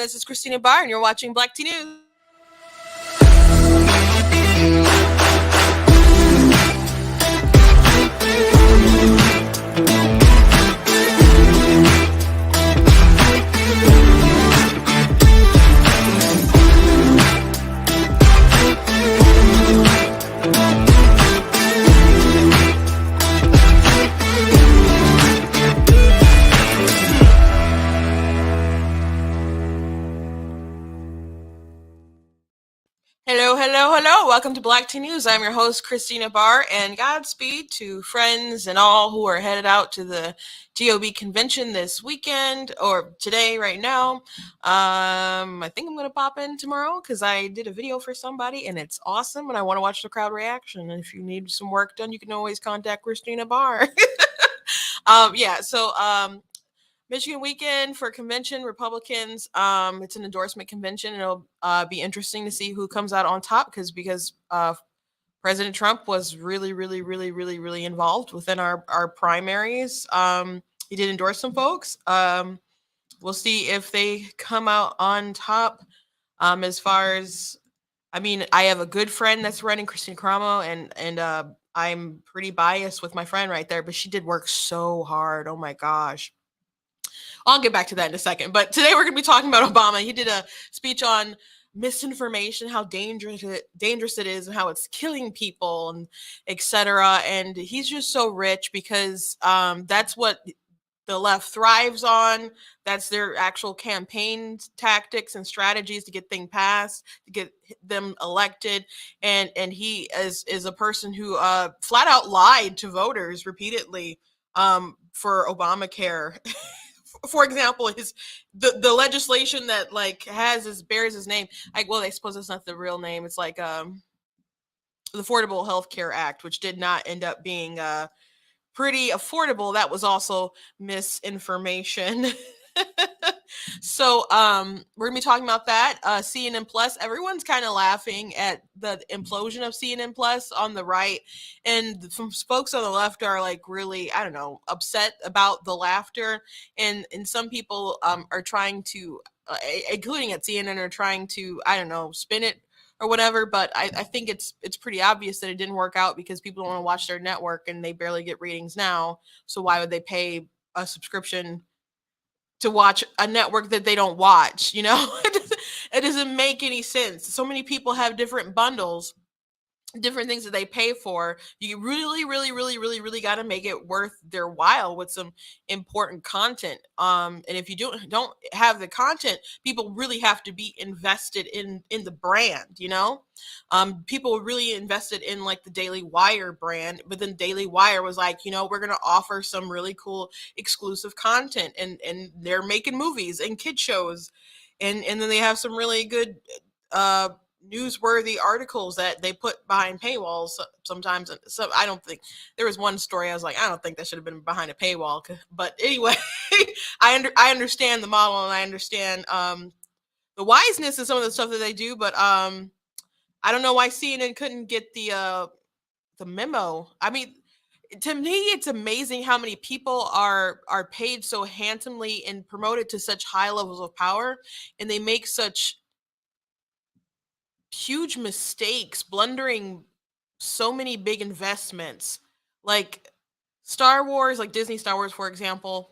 This is Christina Barr, and you're watching Black Tea News. Hello. Welcome to Black Tea News. I'm your host, Christina Barr, and Godspeed to friends and all who are headed out to the GOB convention this weekend, or today, right now. I think I'm going to pop in tomorrow because I did a video for somebody, and it's awesome, and I want to watch the crowd reaction. And if you need some work done, you can always contact Christina Barr. Michigan weekend for convention Republicans. It's an endorsement convention. It'll be interesting to see who comes out on top because President Trump was really involved within our primaries. He did endorse some folks. We'll see if they come out on top. As far as, I have a good friend that's running, Christine Cramo, and I'm pretty biased with my friend right there, but she did work so hard. Oh my gosh. I'll get back to that in a second. But today we're going to be talking about Obama. He did a speech on misinformation, how dangerous it is, and how it's killing people, and etc. And he's just so rich because that's what the left thrives on. That's their actual campaign tactics and strategies to get things passed, to get them elected. And he is a person who flat out lied to voters repeatedly for Obamacare. For example, the legislation that bears his name. I suppose it's not the real name. It's like the Affordable Health Care Act, which did not end up being pretty affordable. That was also misinformation. So we're gonna be talking about that. CNN Plus. Everyone's kind of laughing at the implosion of CNN Plus on the right, and some folks on the left are really, I don't know, upset about the laughter, and some people are trying to, including at CNN, are trying to, I don't know, spin it or whatever. But I think it's pretty obvious that it didn't work out because people don't want to watch their network and they barely get ratings now. So why would they pay a subscription to watch a network that they don't watch? It doesn't make any sense. So many people have different bundles, different things that they pay for. You really got to make it worth their while with some important content. And if you don't have the content, people really have to be invested in the brand. People really invested in the Daily Wire brand, but then Daily Wire was like, we're gonna offer some really cool exclusive content, and they're making movies and kid shows, and then they have some really good newsworthy articles that they put behind paywalls sometimes. So I don't think there was one story I was like, I don't think that should have been behind a paywall. But anyway, I understand the model, and I understand the wiseness of some of the stuff that they do. But I don't know why CNN couldn't get the memo. To me, it's amazing how many people are paid so handsomely and promoted to such high levels of power, and they make such huge mistakes, blundering so many big investments, like Star Wars, like Disney Star Wars, for example.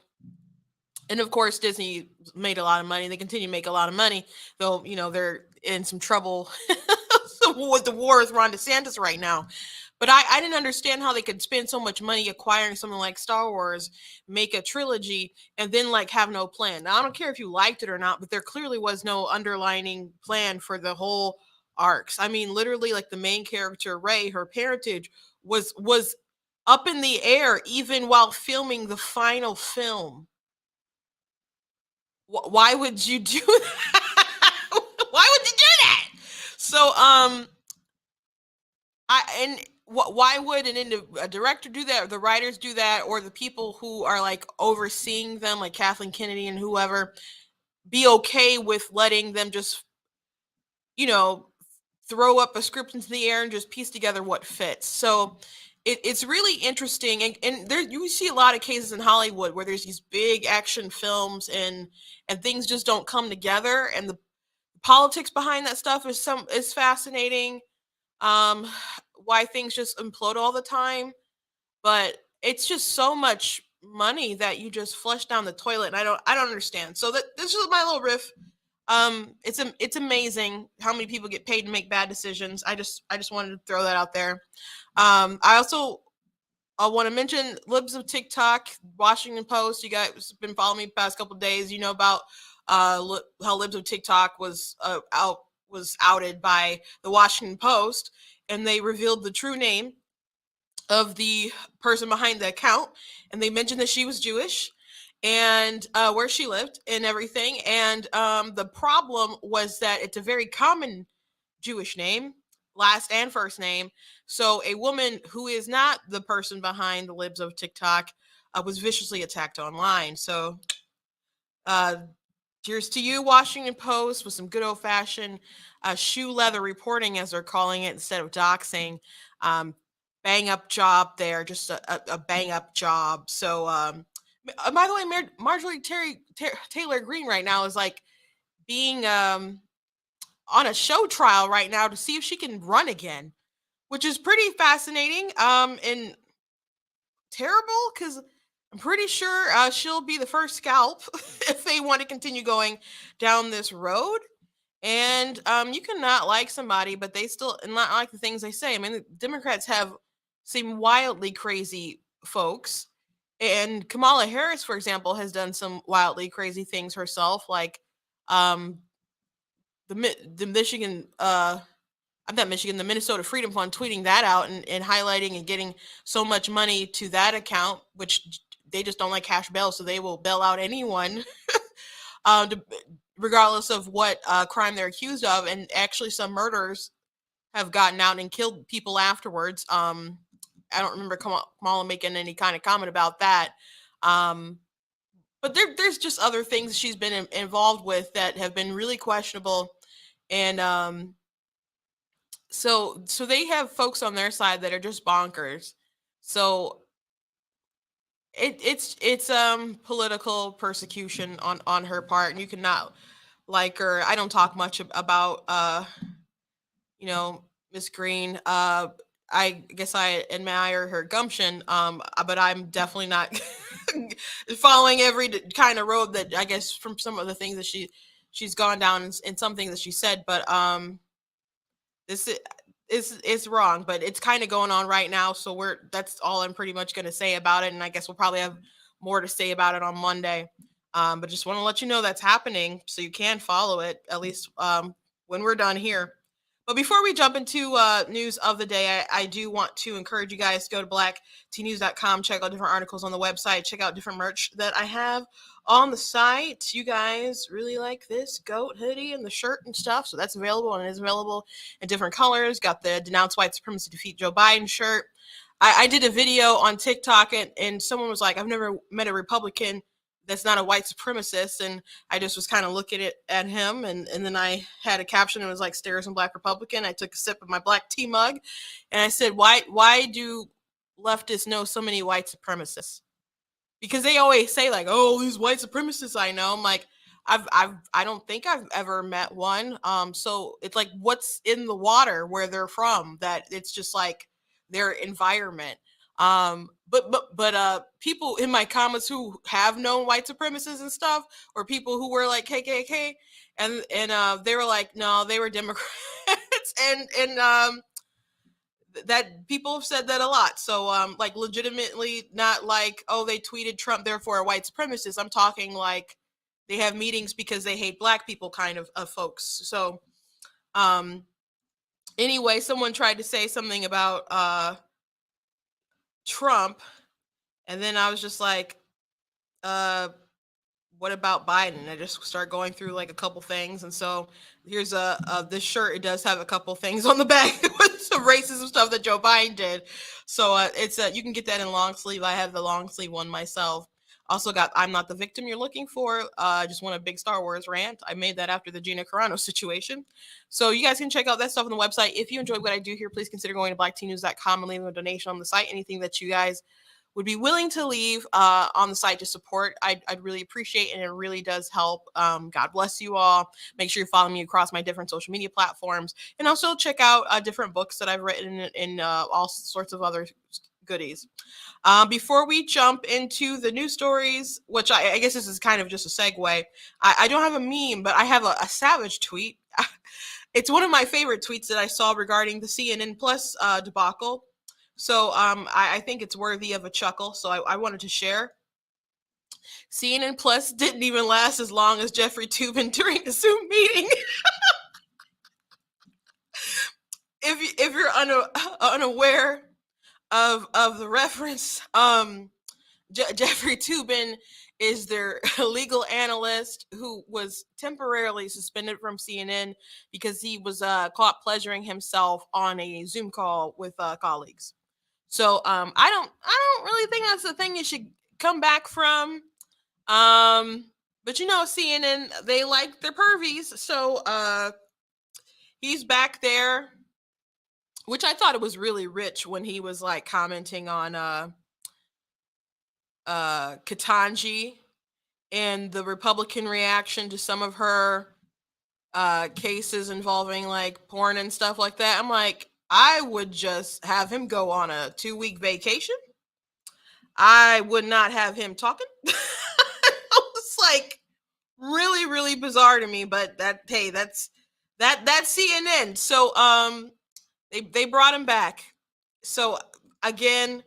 And of course, Disney made a lot of money. They continue to make a lot of money, though, they're in some trouble with the war with Ron DeSantis right now. But I didn't understand how they could spend so much money acquiring something like Star Wars, make a trilogy, and then have no plan. Now, I don't care if you liked it or not, but there clearly was no underlining plan for the whole arcs. Literally, the main character, Rey, her parentage was up in the air even while filming the final film. Why would you do that? Why would you do that? So why would a director do that, or the writers do that, or the people who are overseeing them, like Kathleen Kennedy and whoever, be okay with letting them just throw up a script into the air and just piece together what fits? So it's really interesting, and there you see a lot of cases in Hollywood where there's these big action films and things just don't come together, and the politics behind that stuff is fascinating. Um, why things just implode all the time, but it's just so much money that you just flush down the toilet, and I don't understand. So that this is my little riff. It's amazing how many people get paid to make bad decisions. I just wanted to throw that out there. I also want to mention libs of TikTok, Washington Post. You guys been following me the past couple of days. You know about how libs of TikTok was outed by the Washington Post, and they revealed the true name of the person behind the account, and they mentioned that she was Jewish and where she lived and everything. And the problem was that it's a very common Jewish name, last and first name. So a woman who is not the person behind the libs of TikTok was viciously attacked online. So uh, cheers to you, Washington Post, with some good old fashioned shoe leather reporting, as they're calling it, instead of doxing. Bang up job there, just a bang up job. So, by the way, Marjorie Taylor Greene right now is like being on a show trial right now to see if she can run again, which is pretty fascinating and terrible because I'm pretty sure she'll be the first scalp if they want to continue going down this road. And you can not like somebody, but they still not like the things they say. I mean, the Democrats have some wildly crazy folks. And Kamala Harris, for example, has done some wildly crazy things herself, like um, the Michigan, I'm not Michigan, the Minnesota Freedom Fund tweeting that out and highlighting and getting so much money to that account, which they just don't like cash bail, so they will bail out anyone, to, regardless of what crime they're accused of. And actually, some murderers have gotten out and killed people afterwards. I don't remember Kamala making any kind of comment about that. Um, but there's just other things she's been involved with that have been really questionable. And so they have folks on their side that are just bonkers. So it's political persecution on her part, and you cannot like her. I don't talk much about you know, Miss Green. I guess I admire her gumption, but I'm definitely not following every kind of road that I guess from some of the things that she's gone down and some things that she said. But this is wrong, but it's kind of going on right now. So that's all I'm pretty much going to say about it, and I guess we'll probably have more to say about it on Monday. But just want to let you know that's happening, so you can follow it at least when we're done here. But before we jump into news of the day, I do want to encourage you guys to go to blacktnews.com, check out different articles on the website, check out different merch that I have on the site. You guys really like this goat hoodie and the shirt and stuff, so that's available, and it is available in different colors. Got the Denounce White Supremacy, Defeat Joe Biden shirt. I did a video on TikTok, and someone was like, I've never met a Republican that's not a white supremacist, and I just was kind of looking at him, and then I had a caption that was like "Stairs and Black Republican." I took a sip of my black tea mug, and I said, why do leftists know so many white supremacists? Because they always say like, oh, these white supremacists I know. I'm like, I don't think I've ever met one. So it's like, what's in the water where they're from that it's just like their environment. But people in my comments who have known white supremacists and stuff, or people who were like KKK, and they were like, no, they were Democrats, and that people have said that a lot. So like legitimately, not like, oh, they tweeted Trump, therefore a white supremacist. I'm talking like they have meetings because they hate black people kind of folks. So anyway, someone tried to say something about Trump, and then I was just like, what about Biden? And I just start going through like a couple things. And so here's this shirt. It does have a couple things on the back with some racism stuff that Joe Biden did. So it's you can get that in long sleeve. I have the long sleeve one myself. Also got I'm Not the Victim You're Looking For. Just won a big Star Wars rant. I made that after the Gina Carano situation. So you guys can check out that stuff on the website. If you enjoy what I do here, please consider going to blacktnews.com and leaving a donation on the site. Anything that you guys would be willing to leave on the site to support, I'd really appreciate, and it really does help. God bless you all. Make sure you follow me across my different social media platforms, and also check out different books that I've written in all sorts of other goodies. Before we jump into the news stories, which I guess this is kind of just a segue, I don't have a meme, but I have a savage tweet. It's one of my favorite tweets that I saw regarding the CNN Plus debacle. So I think it's worthy of a chuckle. So I wanted to share. CNN Plus didn't even last as long as Jeffrey Toobin during the Zoom meeting. if you're unaware of the reference, Jeffrey Toobin is their legal analyst who was temporarily suspended from CNN because he was caught pleasuring himself on a Zoom call with colleagues. So I don't really think that's the thing you should come back from. But CNN, they like their pervies, so he's back there, which I thought it was really rich when he was like commenting on Ketanji and the Republican reaction to some of her cases involving like porn and stuff like that. I'm like, I would just have him go on a 2-week vacation. I would not have him talking. It was like really, really bizarre to me, but that's CNN. So they brought him back. So again,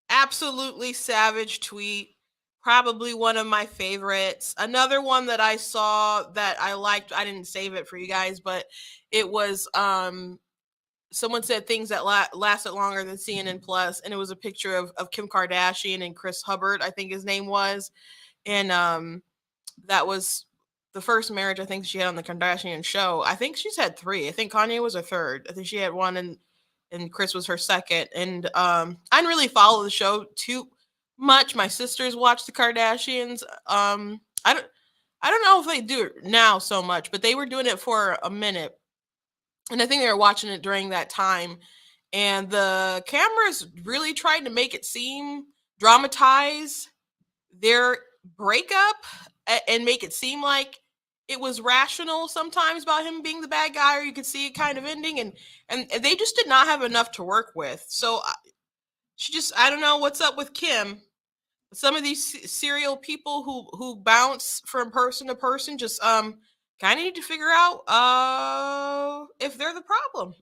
absolutely savage tweet. Probably one of my favorites. Another one that I saw that I liked, I didn't save it for you guys, but it was someone said things that lasted longer than CNN Plus, and it was a picture of Kim Kardashian and Chris Hubbard, I think his name was. And that was the first marriage I think she had on the Kardashian show. I think she's had 3. I think Kanye was her 3rd. I think she had 1 and Chris was her 2nd. And I didn't really follow the show too much. My sisters watch the Kardashians. I don't know if they do it now so much, but they were doing it for a minute. And I think they were watching it during that time. And the cameras really tried to make it seem, dramatize their breakup and make it seem like it was rational sometimes about him being the bad guy, or you could see it kind of ending. And they just did not have enough to work with. So I don't know what's up with Kim. Some of these serial people who bounce from person to person just kind of need to figure out if they're the problem.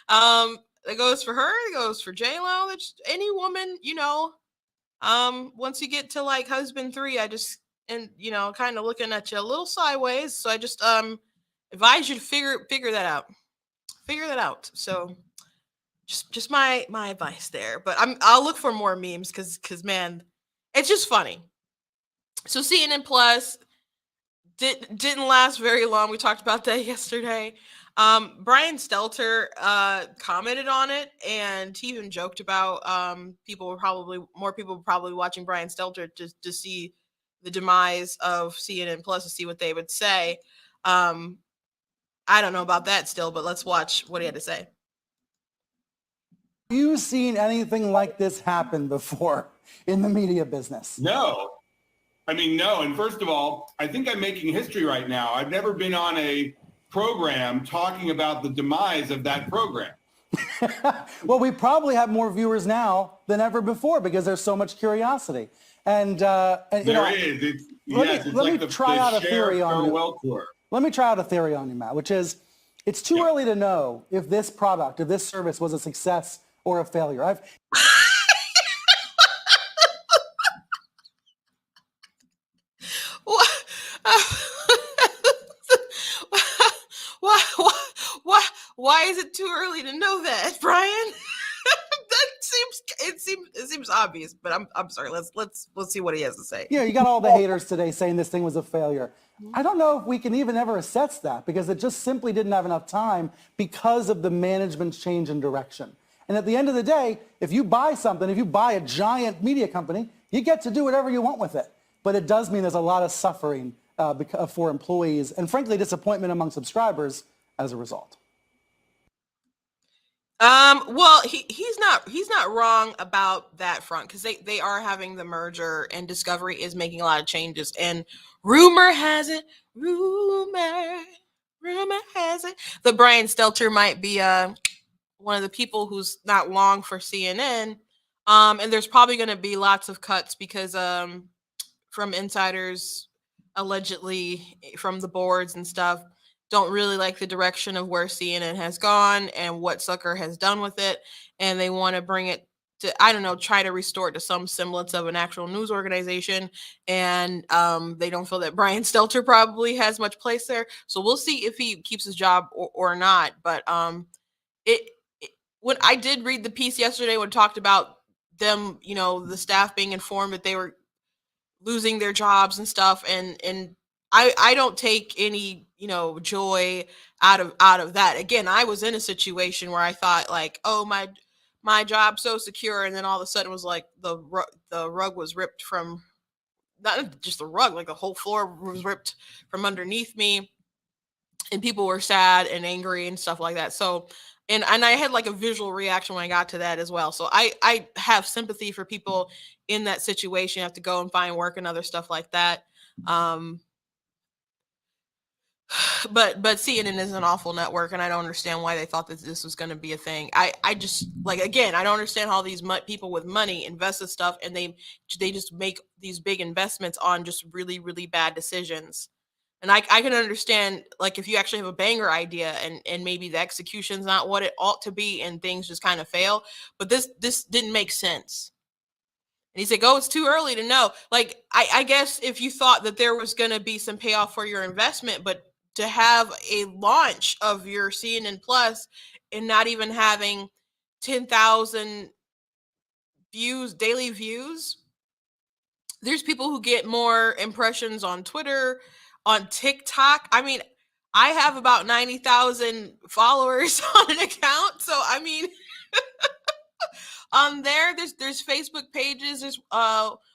That goes for her. It goes for J-Lo. That's any woman, once you get to like husband 3, I just, and kind of looking at you a little sideways. So I just advise you to figure that out. Figure that out. So just my advice there. But I'll look for more memes because man, it's just funny. So CNN Plus didn't last very long. We talked about that yesterday. Brian Stelter commented on it, and he even joked about more people were probably watching Brian Stelter to see the demise of CNN Plus, to see what they would say. I don't know about that still, but let's watch what he had to say. Have you seen anything like this happen before in the media business? No. I mean, no. And first of all, I think I'm making history right now. I've never been on a program talking about the demise of that program. Well, we probably have more viewers now than ever before because there's so much curiosity. And there is. Let me try out a theory on you. Let me try out a theory on you, Matt, which is it's too early to know if this product, if this service was a success or a failure. Why is it too early to know that, Brian? It seems obvious, but I'm sorry. Let's see what he has to say. Yeah, you got all the haters today saying this thing was a failure. I don't know if we can even ever assess that because it just simply didn't have enough time because of the management's change in direction. And at the end of the day, if you buy something, if you buy a giant media company, You get to do whatever you want with it. But it does mean there's a lot of suffering for employees and, frankly, disappointment among subscribers as a result. Well, he's not wrong about that front, because they are having the merger and Discovery is making a lot of changes. And rumor has it, that Brian Stelter might be one of the people who's not long for CNN. And there's probably going to be lots of cuts because from insiders, allegedly from the boards and stuff, don't really like the direction of where CNN has gone and what Zucker has done with it. And they want to bring it to, I don't know, try to restore it to some semblance of an actual news organization. And they don't feel that Brian Stelter probably has much place there. So we'll see if he keeps his job or not. But when I did read the piece yesterday, when it talked about them, the staff being informed that they were losing their jobs and stuff, and I don't take any joy out of that. Again, I was in a situation where I thought like, oh, my job's so secure, and then all of a sudden it was like the rug was ripped from, not just the rug, like the whole floor was ripped from underneath me, and people were sad and angry and stuff like that. So and I had like a visual reaction when I got to that as well. So I have sympathy for people in that situation, have to go and find work and other stuff like that. But CNN is an awful network, and I don't understand why they thought that this was going to be a thing. I just, like, again, I don't understand how these people with money invest in stuff, and they just make these big investments on just really, really bad decisions. And I can understand, like, if you actually have a banger idea and maybe the execution's not what it ought to be and things just kind of fail, but this didn't make sense. And he's like, oh, it's too early to know. Like, I guess if you thought that there was going to be some payoff for your investment, but to have a launch of your CNN Plus and not even having 10,000 daily views, there's people who get more impressions on Twitter, on TikTok. I mean, I have about 90,000 followers on an account. So, I mean, on there's Facebook pages. There's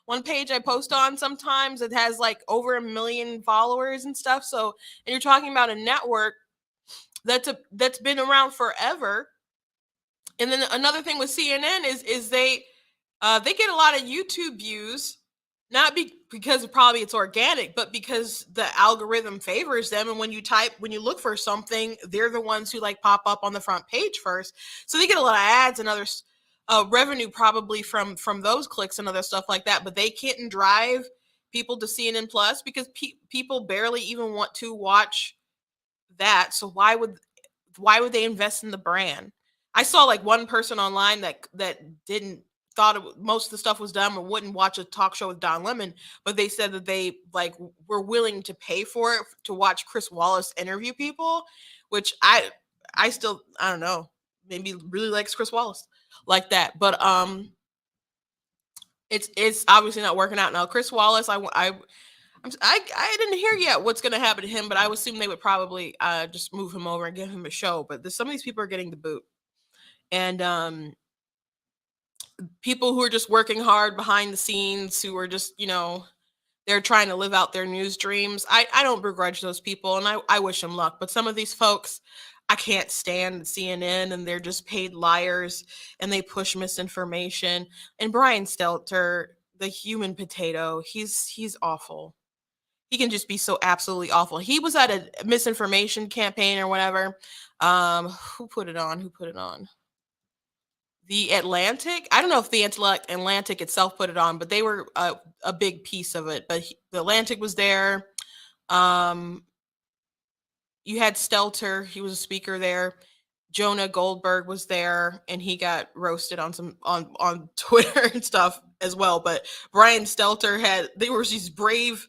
one page I post on sometimes that has like over 1 million followers and stuff. So, and you're talking about a network that's been around forever. And then another thing with CNN is they get a lot of YouTube views, not because probably it's organic, but because the algorithm favors them. And when you look for something, they're the ones who like pop up on the front page first. So they get a lot of ads and other revenue probably from those clicks and other stuff like that. But they can't drive people to CNN Plus because people barely even want to watch that. So why would they invest in the brand? I saw like one person online that didn't thought most of the stuff was dumb and wouldn't watch a talk show with Don Lemon, but they said that they like were willing to pay for it to watch Chris Wallace interview people, which I don't know, maybe really likes Chris Wallace like that. But it's obviously not working out now. Chris Wallace, I didn't hear yet what's going to happen to him, but I would assume they would probably just move him over and give him a show. But some of these people are getting the boot. And people who are just working hard behind the scenes, who are just, they're trying to live out their news dreams. I don't begrudge those people, and I wish them luck. But some of these folks, I can't stand CNN, and they're just paid liars, and they push misinformation. And Brian Stelter, the human potato, he's awful. He can just be so absolutely awful. He was at a misinformation campaign or whatever. Who put it on? The Atlantic. I don't know if the Atlantic itself put it on, but they were a big piece of it. But the Atlantic was there. You had Stelter. He was a speaker there. Jonah Goldberg was there, and he got roasted on Twitter and stuff as well. But Brian Stelter there was these brave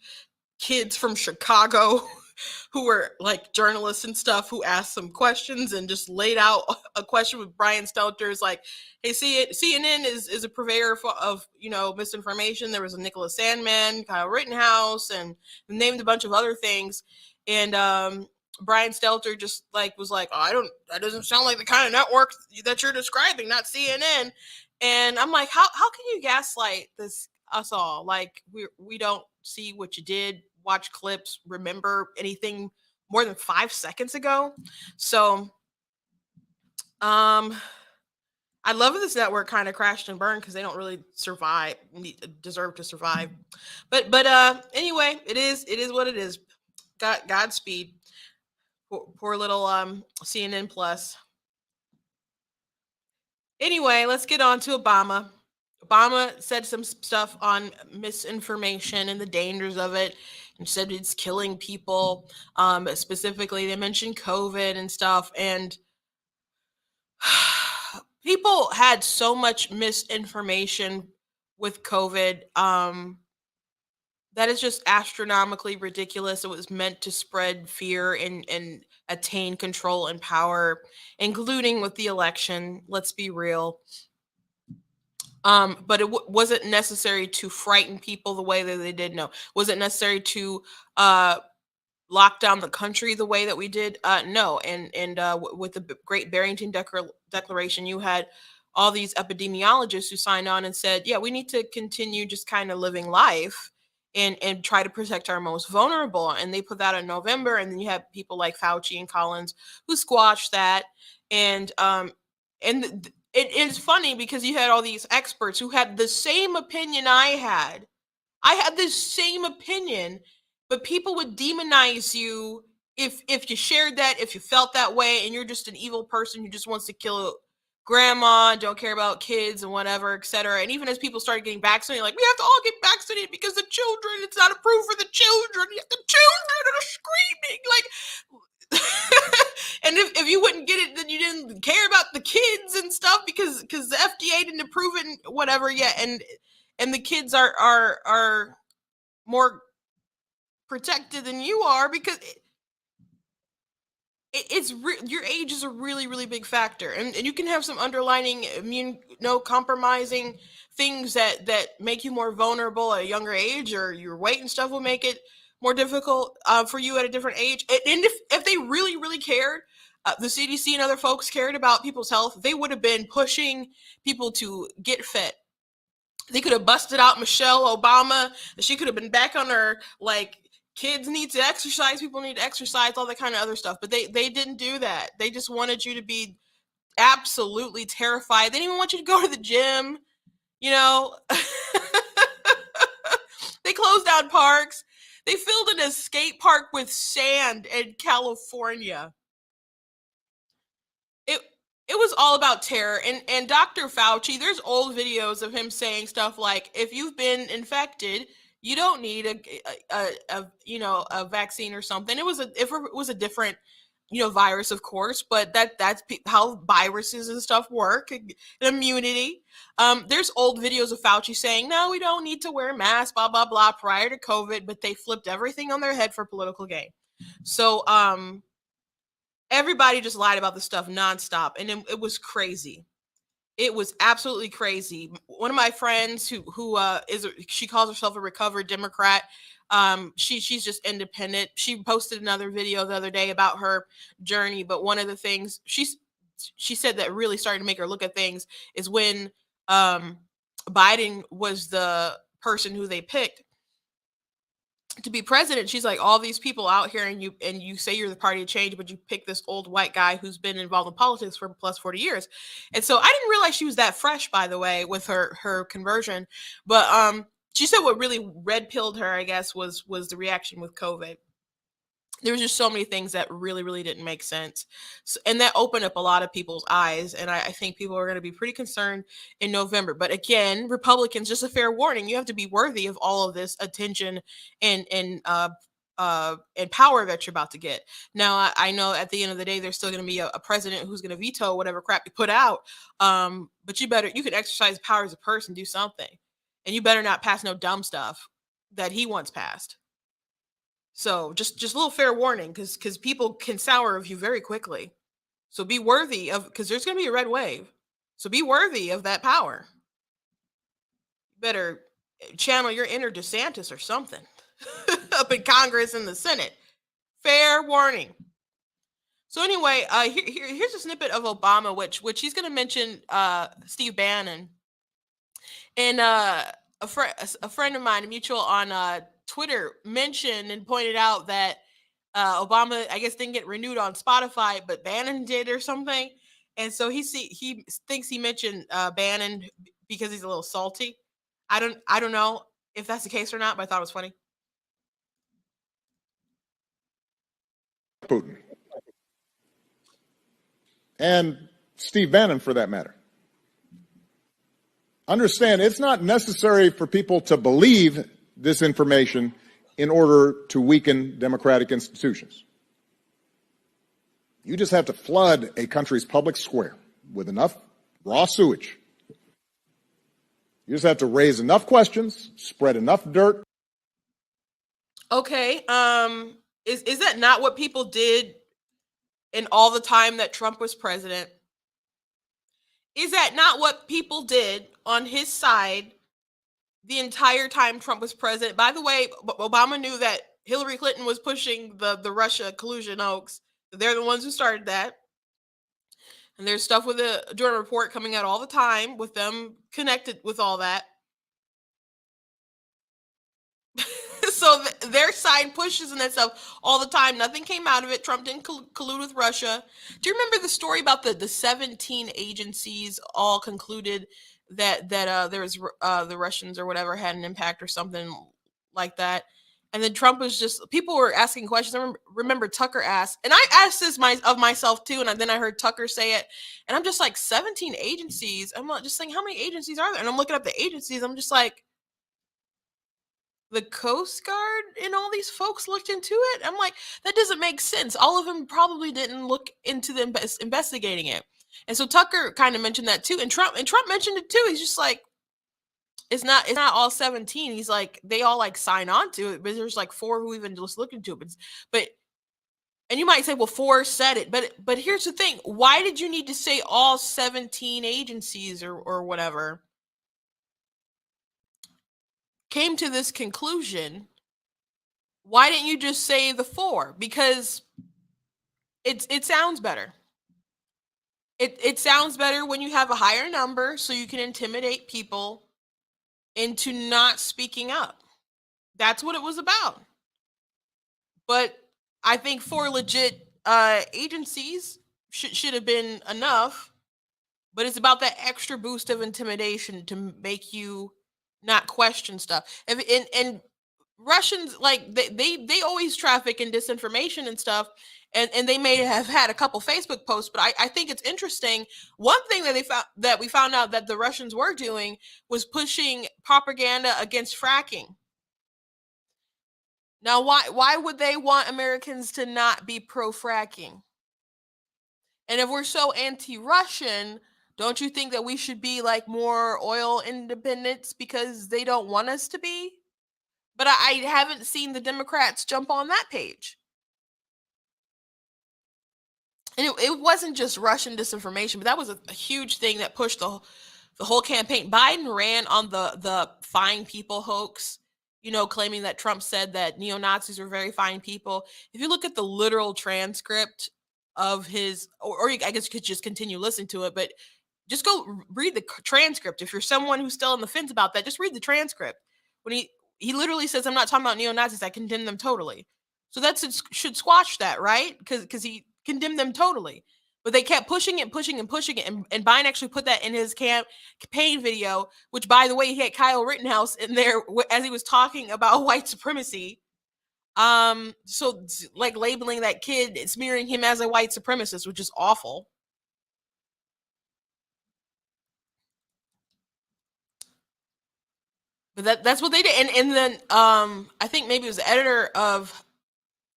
kids from Chicago who were like journalists and stuff who asked some questions and just laid out a question with Brian Stelter's like, hey, CNN is a purveyor of misinformation. There was a Nicholas Sandman, Kyle Rittenhouse, and named a bunch of other things. And Brian Stelter just was like, oh, that doesn't sound like the kind of network that you're describing, not CNN. And I'm like, how can you gaslight this us all. Like we don't see what you did, watch clips, remember anything more than 5 seconds ago. So I love that this network kind of crashed and burned because they don't really deserve to survive. But anyway, it is what it is. Godspeed. Poor little CNN Plus. Anyway, let's get on to Obama. Obama said some stuff on misinformation and the dangers of it, and said it's killing people. Specifically, they mentioned COVID and stuff, and people had so much misinformation with COVID that is just astronomically ridiculous. It was meant to spread fear and attain control and power, including with the election. Let's be real. But it wasn't necessary to frighten people the way that they did. No, was it necessary to lock down the country the way that we did? No. And with the Great Barrington Declaration, you had all these epidemiologists who signed on and said, yeah, we need to continue just kind of living life and try to protect our most vulnerable. And they put that in November. And then you have people like Fauci and Collins who squashed that. And it is funny because you had all these experts who had the same opinion I had. I had this same opinion, but people would demonize you if you shared that, if you felt that way, and you're just an evil person who just wants to kill grandma, don't care about kids and whatever, etc. And even as people started getting vaccinated, like, we have to all get vaccinated because the children, it's not approved for the children. The children are screaming. Like, and if you wouldn't get it, then you didn't care about the kids and stuff because the FDA didn't approve it and whatever yet. And the kids are more protected than you are because your age is a really, really big factor, and you can have some underlining compromising things that make you more vulnerable at a younger age, or your weight and stuff will make it more difficult for you at a different age. And if they really, really cared, the CDC and other folks cared about people's health, they would have been pushing people to get fit. They could have busted out Michelle Obama. She could have been back on her, like, kids need to exercise, people need to exercise, all that kind of other stuff. But they didn't do that. They just wanted you to be absolutely terrified. They didn't even want you to go to the gym, you know. They closed down parks. They filled an escape park with sand in California. It was all about terror. And Dr. Fauci, there's old videos of him saying stuff like, if you've been infected, you don't need a vaccine or something. If it was a different, virus, of course, but that's how viruses and stuff work, immunity. There's old videos of Fauci saying, no, we don't need to wear masks, blah, blah, blah, prior to COVID, but they flipped everything on their head for political gain. So, everybody just lied about this stuff nonstop, and it was crazy. It was absolutely crazy. One of my friends she calls herself a recovered Democrat. She's just independent. She posted another video the other day about her journey, but one of the things she said that really started to make her look at things is when Biden was the person who they picked to be president. She's like, all these people out here, and you say you're the party of change, but you pick this old white guy who's been involved in politics for plus 40 years. And so I didn't realize she was that fresh, by the way, with her conversion. But she said what really red pilled her, I guess, was the reaction with COVID. There was just so many things that really, really didn't make sense. So, and that opened up a lot of people's eyes. And I think people are going to be pretty concerned in November. But again, Republicans, just a fair warning, you have to be worthy of all of this attention and power that you're about to get. Now, I know at the end of the day, there's still going to be a president who's going to veto whatever crap you put out. But you can exercise power as a person, do something. And you better not pass no dumb stuff that he once passed. So just a little fair warning, because people can sour of you very quickly. So be worthy of, because there's going to be a red wave. So be worthy of that power. You better channel your inner DeSantis or something up in Congress and the Senate. Fair warning. So anyway, here's a snippet of Obama, which he's going to mention Steve Bannon. And a friend of mine, a mutual on Twitter, mentioned and pointed out that Obama, I guess, didn't get renewed on Spotify, but Bannon did or something. And so he thinks he mentioned Bannon because he's a little salty. I don't know if that's the case or not, but I thought it was funny. Putin. And Steve Bannon, for that matter. Understand, it's not necessary for people to believe this information in order to weaken democratic institutions. You just have to flood a country's public square with enough raw sewage. You just have to raise enough questions, spread enough dirt. Okay, is that not what people did in all the time that Trump was president? Is that not what people did on his side the entire time Trump was president? By the way, Obama knew that Hillary Clinton was pushing the Russia collusion hoax. They're the ones who started that. And there's stuff with the Jordan Report coming out all the time with them connected with all that. So their side pushes and that stuff all the time. Nothing came out of it. Trump didn't collude with Russia. Do you remember the story about the 17 agencies all concluded that there was the Russians or whatever had an impact or something like that? And then Trump was just, people were asking questions. I remember Tucker asked, and I asked this of myself too, and then I heard Tucker say it, and I'm just like, 17 agencies? I'm just saying, how many agencies are there? And I'm looking up the agencies. I'm just like, the Coast Guard and all these folks looked into it? I'm like, that doesn't make sense. All of them probably didn't look into investigating it. And so Tucker kind of mentioned that too. And Trump mentioned it too. He's just like, it's not all 17. He's like, they all like sign on to it, but there's like 4 who even just look into it. But and you might say, well, 4 said it, but here's the thing. Why did you need to say all 17 agencies or whatever came to this conclusion? Why didn't you just say the 4? Because it sounds better. It sounds better when you have a higher number, so you can intimidate people into not speaking up. That's what it was about. But I think 4 legit agencies should have been enough. But it's about that extra boost of intimidation to make you not question stuff. And Russians, like, they always traffic in disinformation and stuff. And they may have had a couple Facebook posts, but I think it's interesting. One thing that we found out that the Russians were doing was pushing propaganda against fracking. Now, why would they want Americans to not be pro-fracking? And if we're so anti-Russian, don't you think that we should be like more oil independence because they don't want us to be? But I haven't seen the Democrats jump on that page. And it wasn't just Russian disinformation, but that was a huge thing that pushed the whole campaign. Biden ran on the fine people hoax, claiming that Trump said that neo-Nazis were very fine people. If you look at the literal transcript of his, or I guess you could just continue listening to it, but just go read the transcript. If you're someone who's still on the fence about that, just read the transcript. When he literally says, I'm not talking about neo-Nazis, I condemn them totally. So that should squash that, right? Because he condemned them totally. But they kept pushing it. And Biden actually put that in his campaign video, which, by the way, he had Kyle Rittenhouse in there as he was talking about white supremacy. So like labeling that kid, smearing him as a white supremacist, which is awful. But that's what they did. And then I think maybe it was the editor of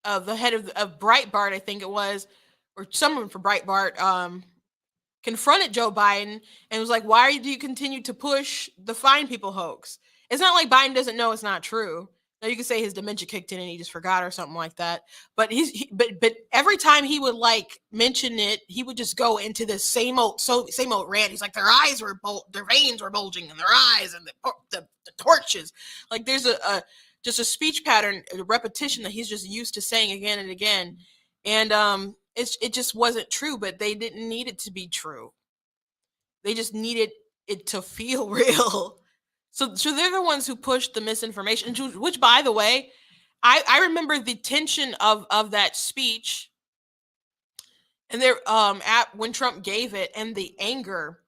the head of Breitbart, I think it was, or someone for Breitbart, confronted Joe Biden and was like, why do you continue to push the fine people hoax? It's not like Biden doesn't know it's not true. Now you could say his dementia kicked in and he just forgot or something like that. But but every time he would like mention it, he would just go into this same old rant. He's like, their veins were bulging in their eyes, and the torches. Like there's just a speech pattern, a repetition that he's just used to saying again and again. And it just wasn't true, but they didn't need it to be true. They just needed it to feel real. So they're the ones who pushed the misinformation, which by the way, I remember the tension of that speech, and there at when Trump gave it, and the anger,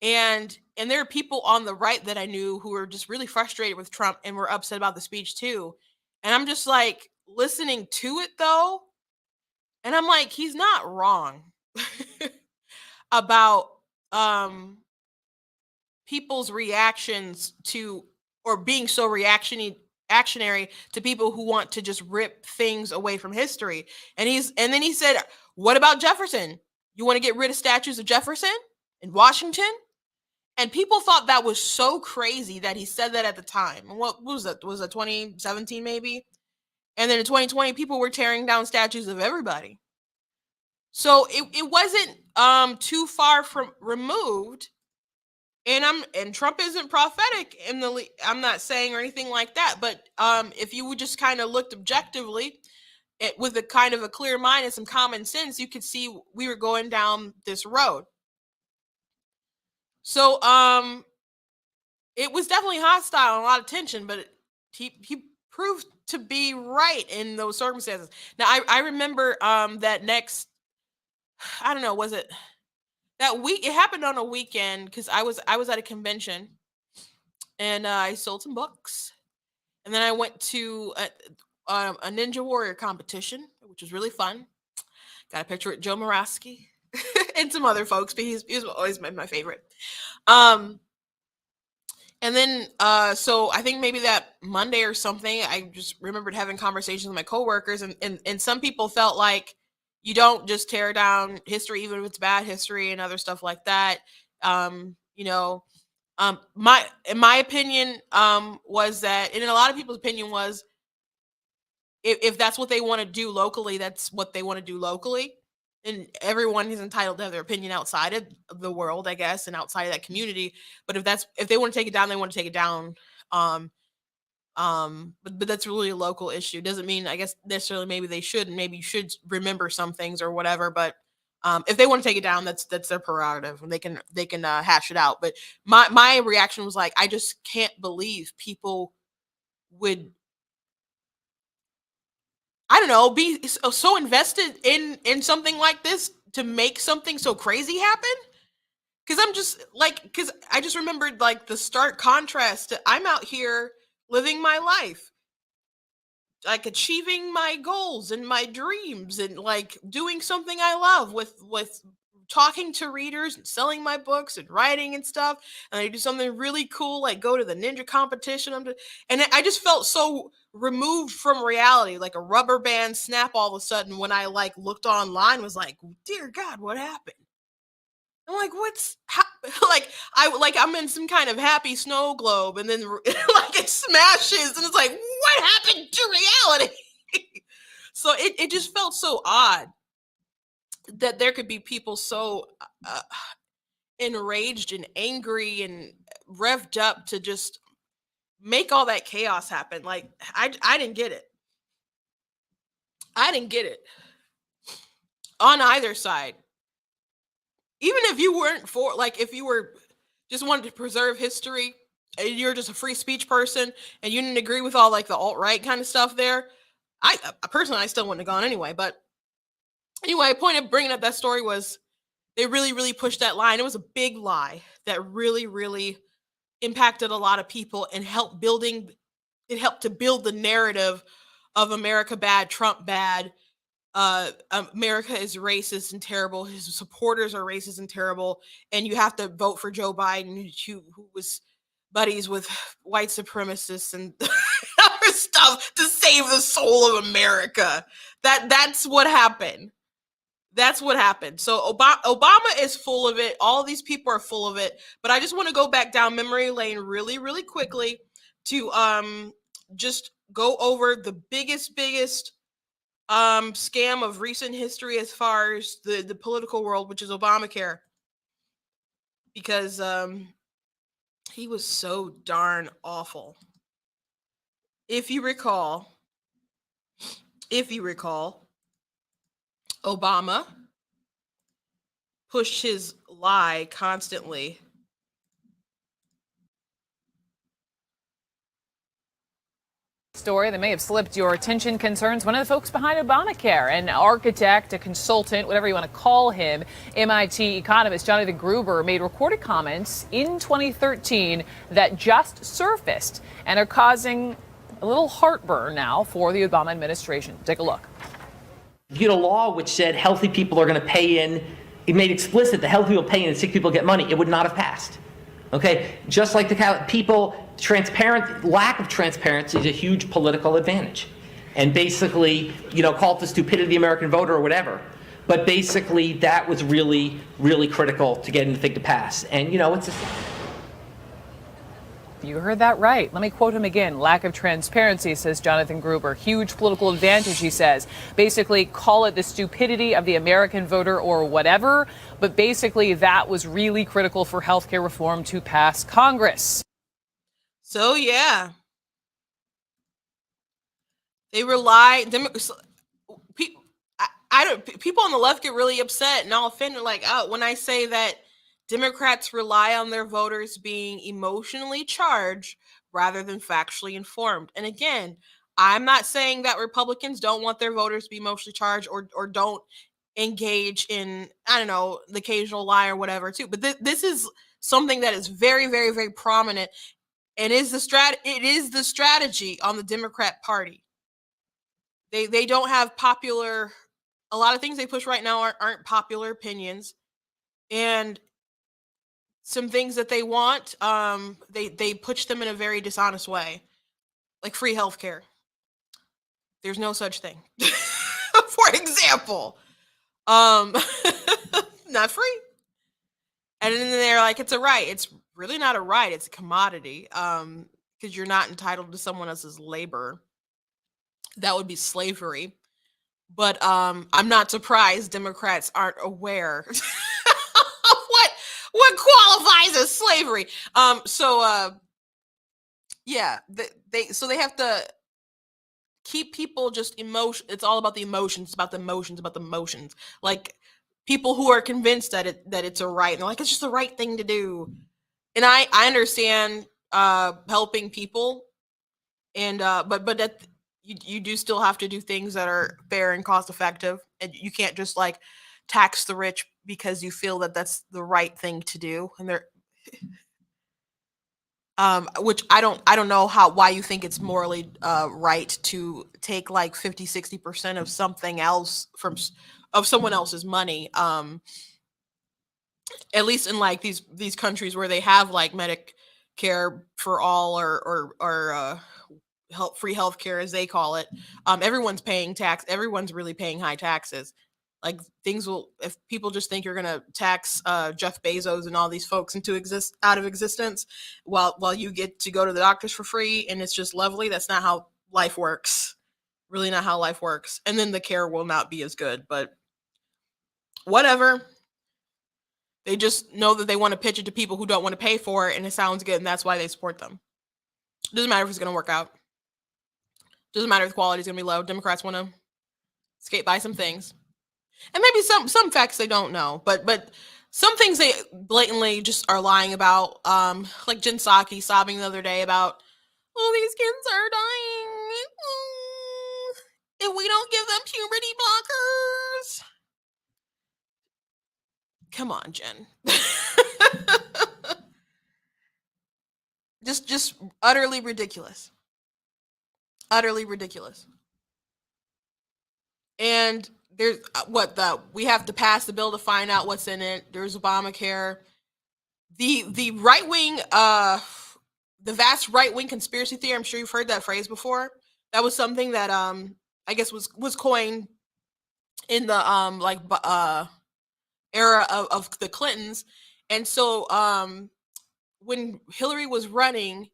and there are people on the right that I knew who were just really frustrated with Trump and were upset about the speech too. And I'm just like listening to it though, and I'm like, he's not wrong about um people's reactions to, or being so reactionary to people who want to just rip things away from history. And then he said, what about Jefferson? You want to get rid of statues of Jefferson in Washington? And people thought that was so crazy that he said that at the time. What was that? Was it 2017 maybe? And then in 2020, people were tearing down statues of everybody. So it wasn't too far from removed. And Trump isn't prophetic in the I'm not saying or anything like that, but if you would just kind of looked objectively with a kind of a clear mind and some common sense, you could see we were going down this road. So it was definitely hostile and a lot of tension, but he proved to be right in those circumstances. Now I remember that next, I don't know, was it that week? It happened on a weekend because I was at a convention, and I sold some books, and then I went to a Ninja Warrior competition, which was really fun. Got a picture with Joe Moraski and some other folks, but he was always my favorite. And then, so I think maybe that Monday or something, I just remembered having conversations with my coworkers, and some people felt like you don't just tear down history, even if it's bad history and other stuff like that. You know, my opinion was that, and a lot of people's opinion was, if that's what they want to do locally, that's what they want to do locally. And everyone is entitled to have their opinion outside of the world, I guess, and outside of that community. But if they want to take it down, they want to take it down. But that's really a local issue. Doesn't mean, I guess, necessarily maybe they should, and maybe you should remember some things or whatever. But if they want to take it down, that's their prerogative, and they can hash it out. But my reaction was like, I just can't believe people would, I don't know, be so invested in something like this to make something so crazy happen. Because I'm just like, because I just remembered like the stark contrast to, I'm out here living my life, like achieving my goals and my dreams, and like doing something I love with talking to readers and selling my books and writing and stuff. And I do something really cool, like go to the ninja competition. And I just felt so removed from reality, like a rubber band snap all of a sudden when I like looked online, was like, dear God, what happened? I'm like, like I'm in some kind of happy snow globe, and then like it smashes, and it's like, what happened to reality? So it just felt so odd that there could be people so enraged and angry and revved up to just make all that chaos happen. Like I didn't get it. I didn't get it on either side. Even if you weren't for, like, if you were just wanted to preserve history and you're just a free speech person and you didn't agree with all like the alt-right kind of stuff there, I personally, I still wouldn't have gone anyway. But anyway, the point of bringing up that story was they really, really pushed that line. It was a big lie that really, really impacted a lot of people and helped to build the narrative of America bad, Trump bad, America is racist and terrible. His supporters are racist and terrible, and you have to vote for Joe Biden, who was buddies with white supremacists and other stuff to save the soul of America. That's what happened. That's what happened. So Obama is full of it. All these people are full of it. But I just want to go back down memory lane really, really quickly to just go over the biggest scam of recent history as far as the political world, which is Obamacare, because he was so darn awful. If you recall, Obama pushed his lie constantly story that may have slipped your attention concerns one of the folks behind Obamacare, an architect, a consultant, whatever you want to call him. MIT economist Jonathan Gruber made recorded comments in 2013 that just surfaced and are causing a little heartburn now for the Obama administration. Take a look. You had a law which said healthy people are going to pay in. It made explicit that healthy people pay in and sick people get money. It would not have passed. Okay, just like the people, lack of transparency is a huge political advantage. And basically, call it the stupidity of the American voter or whatever. But basically, that was really, really critical to getting the thing to pass. And, it's a... You heard that right. Let me quote him again. Lack of transparency, says Jonathan Gruber. Huge political advantage, he says. Basically, call it the stupidity of the American voter or whatever. But basically, that was really critical for healthcare reform to pass Congress. So, yeah. They rely... People on the left get really upset and all offended. Like, when I say that Democrats rely on their voters being emotionally charged rather than factually informed. And again, I'm not saying that Republicans don't want their voters to be emotionally charged or don't engage in, the occasional lie or whatever too. But this is something that is very, very, very prominent and it is the strategy on the Democrat Party. They don't have a lot of things they push right now aren't popular opinions. And some things that they want, they push them in a very dishonest way, like free healthcare. There's no such thing. For example, not free. And then they're like, it's a right. It's really not a right. It's a commodity. Because you're not entitled to someone else's labor. That would be slavery. But I'm not surprised Democrats aren't aware what qualifies as slavery. They have to keep people just emotion. It's all about the emotions. It's about the emotions. Like people who are convinced that it's a right. And they're like, it's just the right thing to do. And I understand helping people, and but that you do still have to do things that are fair and cost effective, and you can't just like tax the rich because you feel that that's the right thing to do. And they're which I don't know why you think it's morally right to take like 50-60% of something else of someone else's money, at least in like these countries where they have like Medicare for all or free healthcare as they call it. Everyone's paying tax. Everyone's really paying high taxes. Like if people just think you're gonna tax Jeff Bezos and all these folks out of existence, while you get to go to the doctors for free and it's just lovely. That's not how life works. Really not how life works. And then the care will not be as good. But whatever. They just know that they want to pitch it to people who don't want to pay for it, and it sounds good, and that's why they support them. Doesn't matter if it's gonna work out. Doesn't matter if the quality is gonna be low. Democrats want to skate by some things. And maybe some facts they don't know, but some things they blatantly just are lying about. Like Jen Psaki sobbing the other day about, these kids are dying if we don't give them puberty blockers. Come on, Jen. just utterly ridiculous. Utterly ridiculous. And there's we have to pass the bill to find out what's in it. There's Obamacare. The right wing, the vast right wing conspiracy theory. I'm sure you've heard that phrase before. That was something that I guess was coined in the era of the Clintons. And so when Hillary was running,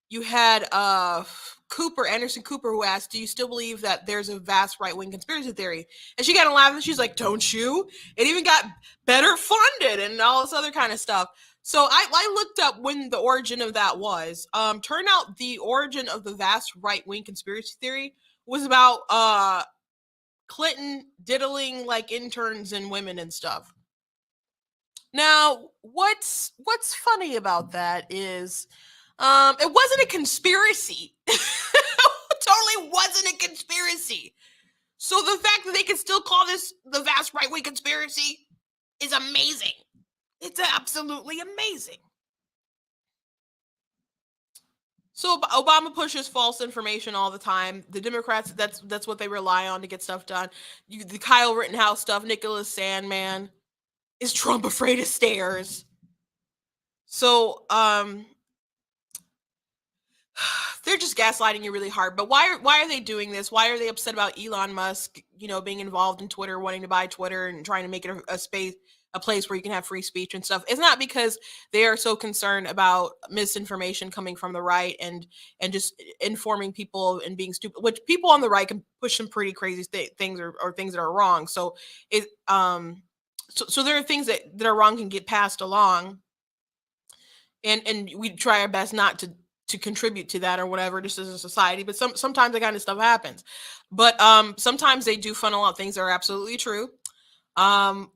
you had Anderson Cooper, who asked, do you still believe that there's a vast right-wing conspiracy theory? And she got a laugh and she's like, don't you? It even got better funded and all this other kind of stuff. So I looked up when the origin of that was. Turned out the origin of the vast right-wing conspiracy theory was about Clinton diddling like interns and women and stuff. Now, what's funny about that is it wasn't a conspiracy. It wasn't a conspiracy. So the fact that they can still call this the vast right-wing conspiracy is amazing. It's absolutely amazing. So Obama pushes false information all the time. The Democrats, that's what they rely on to get stuff done. The Kyle Rittenhouse stuff, Nicholas Sandman. Is Trump afraid of stairs? So they're just gaslighting you really hard. But why are they doing this? Why are they upset about Elon Musk, being involved in Twitter, wanting to buy Twitter and trying to make it a place where you can have free speech and stuff? It's not because they are so concerned about misinformation coming from the right and just informing people and being stupid, which people on the right can push some pretty crazy things or things that are wrong. So so there are things that are wrong can get passed along, and we try our best not to contribute to that or whatever, just as a society. But sometimes that kind of stuff happens. But sometimes they do funnel out things that are absolutely true. And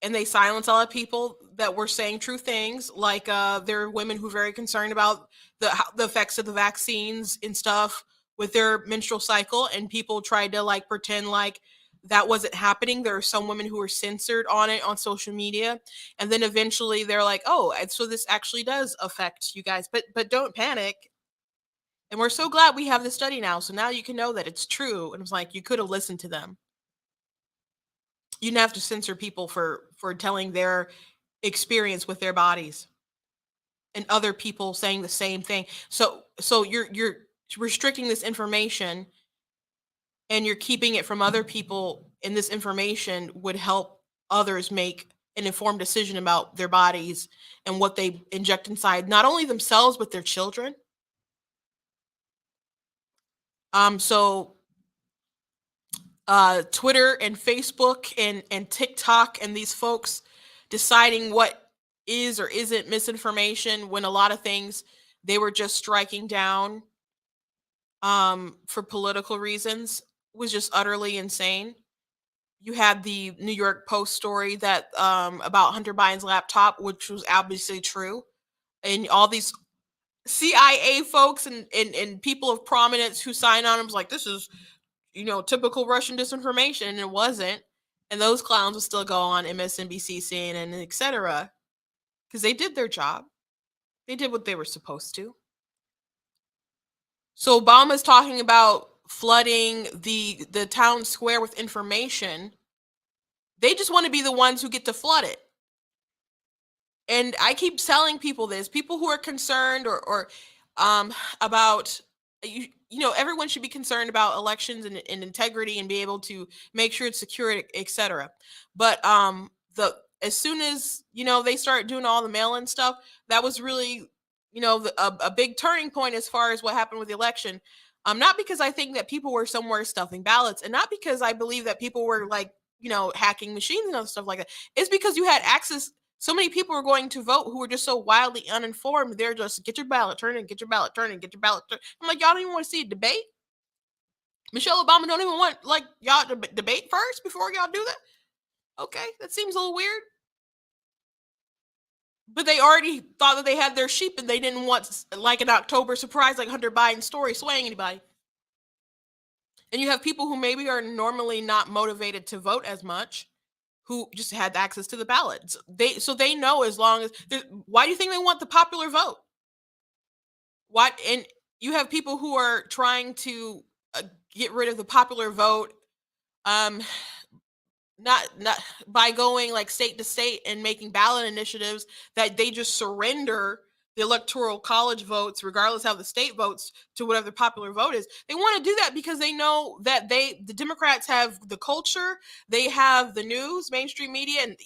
they silence a lot of people that were saying true things. Like there are women who are very concerned about the effects of the vaccines and stuff with their menstrual cycle, and people tried to pretend like that wasn't happening. There are some women who are censored on it on social media, and then eventually they're like, oh, so this actually does affect you guys, but don't panic. And we're so glad we have this study now, so now you can know that it's true. And it's like, you could have listened to them. You didn't have to censor people for telling their experience with their bodies and other people saying the same thing. So you're restricting this information, and you're keeping it from other people, and this information would help others make an informed decision about their bodies and what they inject inside, not only themselves, but their children. So Twitter and Facebook and TikTok and these folks deciding what is or isn't misinformation, when a lot of things they were just striking down for political reasons, was just utterly insane. You had the New York Post story that about Hunter Biden's laptop, which was obviously true, and all these CIA folks and people of prominence who sign on them was like, this is typical Russian disinformation, and it wasn't. And those clowns will still go on MSNBC, CNN, etc. because they did their job. They did what they were supposed to. So Obama's talking about flooding the town square with information. They just want to be the ones who get to flood it. And I keep telling people this, people who are concerned or about, everyone should be concerned about elections and integrity and be able to make sure it's secure, etc. But as soon as they start doing all the mail-in stuff, that was really a big turning point as far as what happened with the election. Not because I think that people were somewhere stuffing ballots, and not because I believe that people were hacking machines and other stuff like that. It's because you had access. So many people were going to vote who were just so wildly uninformed. They're just, get your ballot, turn in, get your ballot, turn in, get your ballot. I'm like, y'all don't even want to see a debate? Michelle Obama don't even want y'all to debate first before y'all do that? Okay, that seems a little weird. But they already thought that they had their sheep, and they didn't want an October surprise like Hunter Biden's story swaying anybody. And you have people who maybe are normally not motivated to vote as much, who just had access to the ballots. They know, as long as why do you think they want the popular vote? What? And you have people who are trying to get rid of the popular vote, not by going state to state and making ballot initiatives that they just surrender the electoral college votes, regardless of how the state votes, to whatever the popular vote is. They want to do that because they know that the Democrats have the culture, they have the news, mainstream media, and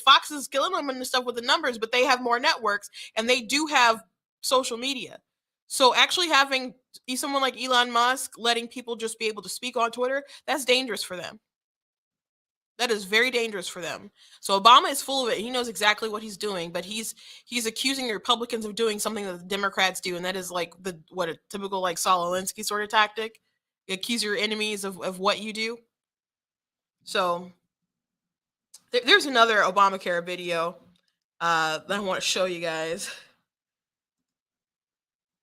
Fox is killing them and stuff with the numbers, but they have more networks, and they do have social media. So actually having someone like Elon Musk letting people just be able to speak on Twitter, that's dangerous for them. That is very dangerous for them. So Obama is full of it. He knows exactly what he's doing, but he's accusing the Republicans of doing something that the Democrats do, and that is a typical Saul Alinsky sort of tactic. You accuse your enemies of what you do. So there's another Obamacare video that I want to show you guys.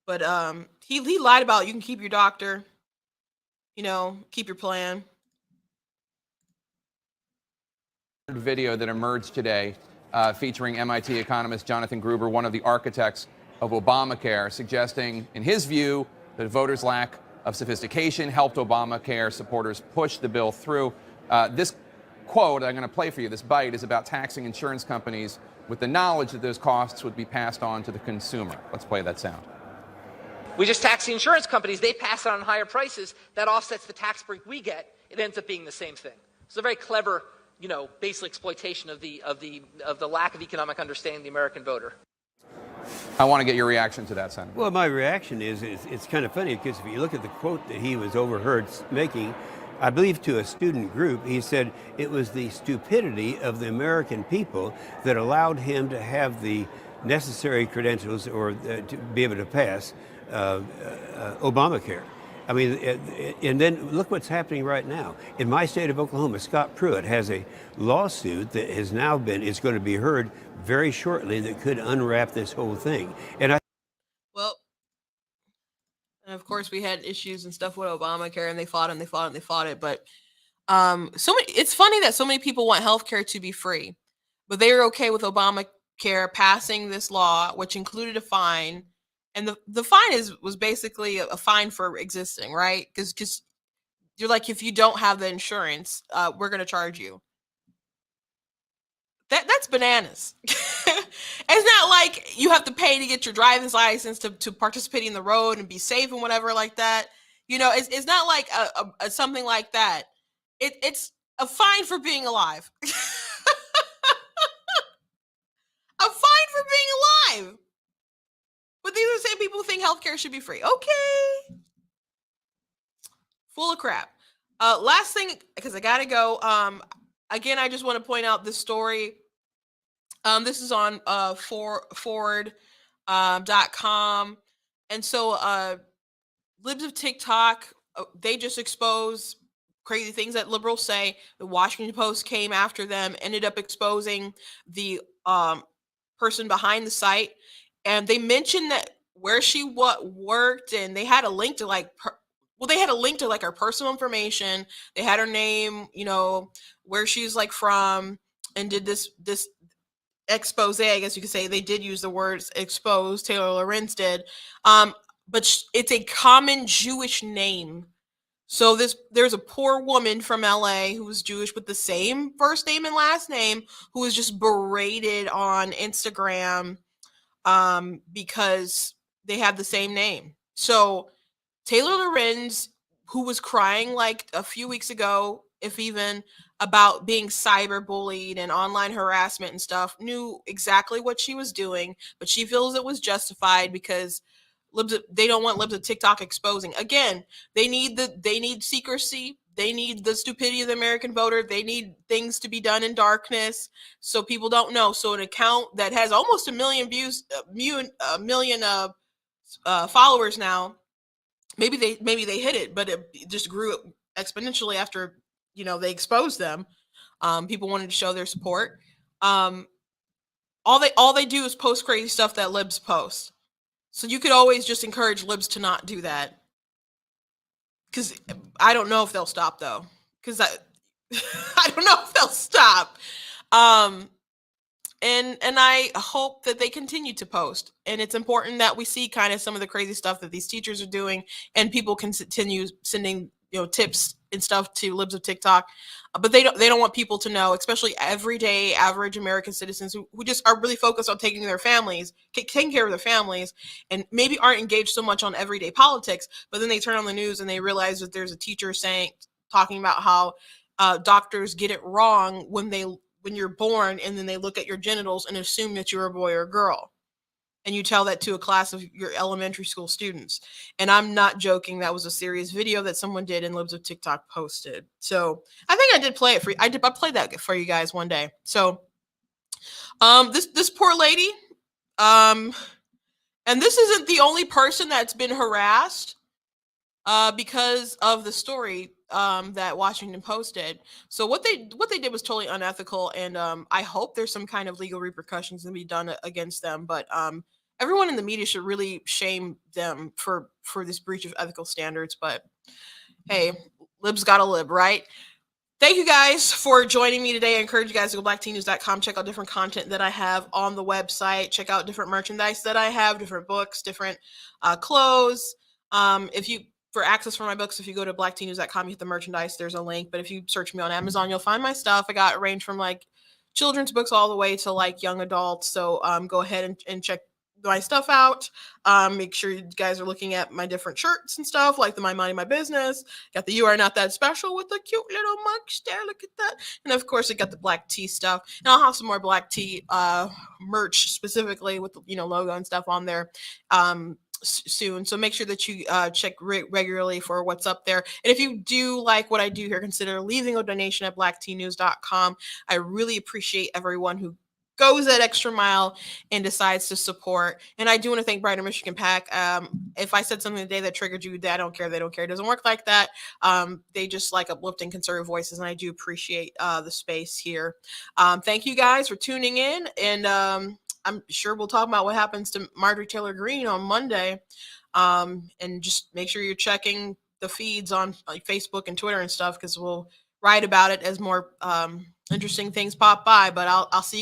But he lied about you can keep your doctor. keep your plan. Video that emerged today featuring MIT economist Jonathan Gruber, one of the architects of Obamacare, suggesting, in his view, that voters' lack of sophistication helped Obamacare supporters push the bill through. This quote I'm going to play for you, this bite, is about taxing insurance companies with the knowledge that those costs would be passed on to the consumer. Let's play that sound. We just tax the insurance companies. They pass it on higher prices. That offsets the tax break we get. It ends up being the same thing. It's a very clever, basic exploitation of the lack of economic understanding of the American voter. I want to get your reaction to that, Senator. Well, my reaction is it's kind of funny because if you look at the quote that he was overheard making, I believe to a student group, he said it was the stupidity of the American people that allowed him to have the necessary credentials or to be able to pass Obamacare. I mean, and then look what's happening right now. In my state of Oklahoma, Scott Pruitt has a lawsuit that has now is going to be heard very shortly that could unwrap this whole thing. And of course we had issues and stuff with Obamacare, and they fought it. But it's funny that so many people want healthcare to be free, but they were okay with Obamacare passing this law, which included a fine. And the fine was basically a fine for existing, right? Because you're like, if you don't have the insurance, we're going to charge you. That's bananas. It's not like you have to pay to get your driver's license to participate in the road and be safe and whatever like that. It's not like a something like that. It's a fine for being alive. A fine for being alive. But these are the same people who think healthcare should be free. Okay. Full of crap. Last thing, because I got to go. Again, I just want to point out this story. This is on forward.com. And so libs of TikTok, they just expose crazy things that liberals say. The Washington Post came after them, ended up exposing the person behind the site. And they mentioned that where she worked, and they had a link to her personal information. They had her name, where she's from, and did this expose. I guess you could say they did use the words expose. Taylor Lorenz did, but it's a common Jewish name. So there's a poor woman from LA who was Jewish with the same first name and last name who was just berated on Instagram. Because they have the same name. So Taylor Lorenz, who was crying like a few weeks ago, if even, about being cyberbullied and online harassment and stuff, knew exactly what she was doing, but she feels it was justified because they don't want libs of TikTok exposing. Again, they need secrecy. They need the stupidity of the American voter. They need things to be done in darkness so people don't know. So an account that has almost 1 million views, a million followers now, maybe they hit it, but it just grew exponentially after they exposed them. People wanted to show their support. All they do is post crazy stuff that libs post. So you could always just encourage libs to not do that. Because I don't know if they'll stop, though. Because I don't know if they'll stop. And I hope that they continue to post. And it's important that we see kind of some of the crazy stuff that these teachers are doing, and people can continue sending tips and stuff to libs of TikTok. But they don't want people to know, especially everyday average American citizens who just are really focused on taking care of their families, and maybe aren't engaged so much on everyday politics. But then they turn on the news and they realize that there's a teacher talking about how doctors get it wrong when you're born, and then they look at your genitals and assume that you're a boy or a girl. And you tell that to a class of your elementary school students. And I'm not joking. That was a serious video that someone did and libs of TikTok posted. So I think I did play it for you. I played that for you guys one day. So this poor lady, and this isn't the only person that's been harassed because of the story that Washington Post did. So what they did was totally unethical, and I hope there's some kind of legal repercussions to be done against them. But everyone in the media should really shame them for this breach of ethical standards. But hey, libs gotta lib, right? Thank you guys for joining me today. I encourage you guys to go blacktnews.com, check out different content that I have on the website, check out different merchandise that I have, different books, different clothes. If you for access for my books, if you go to blacktnews.com, you hit the merchandise, there's a link. But if you search me on Amazon, you'll find my stuff. I got range from like children's books all the way to like young adults. So go ahead and check my stuff out. Make sure you guys are looking at my different shirts and stuff, like the My Money, My Business. Got the You Are Not That Special with the cute little mugs there. Look at that. And of course, I got the black tea stuff. And I'll have some more black tea merch specifically with the logo and stuff on there soon. So make sure that you check regularly for what's up there. And if you do like what I do here, consider leaving a donation at blacktnews.com. I really appreciate everyone who goes that extra mile and decides to support. And I do want to thank Brighter Michigan PAC. If I said something today that triggered you, I don't care. They don't care. It doesn't work like that. They just like uplifting conservative voices, and I do appreciate the space here. Thank you guys for tuning in, and I'm sure we'll talk about what happens to Marjorie Taylor Greene on Monday. And just make sure you're checking the feeds on like Facebook and Twitter and stuff, because we'll write about it as more interesting things pop by. But I'll see you